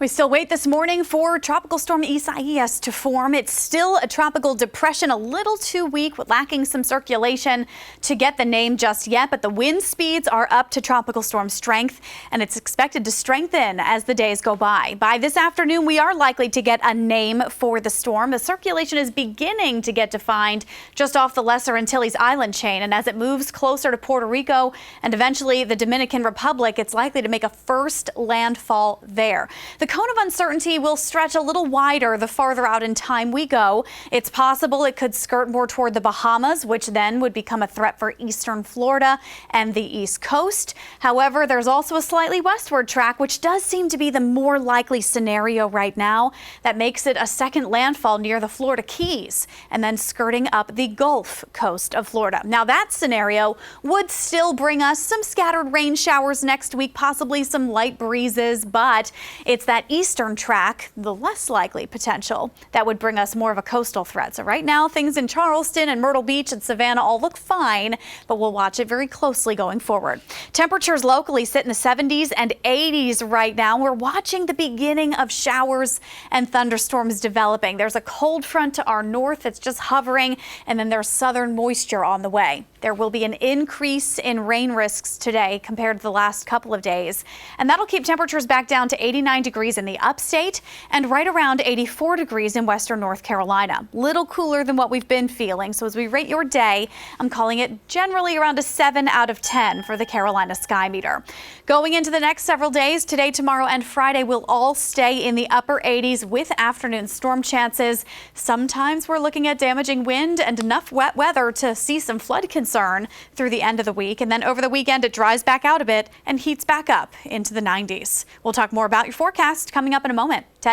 We still wait this morning for Tropical Storm Isaias to form. It's still a tropical depression, a little too weak, lacking some circulation to get the name just yet. But the wind speeds are up to tropical storm strength, and it's expected to strengthen as the days go by. By this afternoon, we are likely to get a name for the storm. The circulation is beginning to get defined just off the Lesser Antilles island chain. And as it moves closer to Puerto Rico and eventually the Dominican Republic, it's likely to make a first landfall there. The cone of uncertainty will stretch a little wider the farther out in time we go. It's possible it could skirt more toward the Bahamas, which then would become a threat for eastern Florida and the East Coast. However, there's also a slightly westward track, which does seem to be the more likely scenario right now. That makes it a second landfall near the Florida Keys and then skirting up the Gulf Coast of Florida. Now, that scenario would still bring us some scattered rain showers next week, possibly some light breezes, but it's that eastern track, the less likely potential, that would bring us more of a coastal threat. So right now, things in Charleston and Myrtle Beach and Savannah all look fine, but we'll watch it very closely going forward. Temperatures locally sit in the 70s and 80s right now. We're watching the beginning of showers and thunderstorms developing. There's a cold front to our north that's just hovering, and then there's southern moisture on the way. There will be an increase in rain risks today compared to the last couple of days, and that'll keep temperatures back down to 89 degrees in the upstate and right around 84 degrees in western North Carolina. Little cooler than what we've been feeling. So as we rate your day, I'm calling it generally around a 7 out of 10 for the Carolina Sky Meter. Going into the next several days, today, tomorrow, and Friday will all stay in the upper 80s with afternoon storm chances. Sometimes we're looking at damaging wind and enough wet weather to see some flood concern through the end of the week. And then over the weekend, it dries back out a bit and heats back up into the 90s. We'll talk more about your forecast coming up in a moment.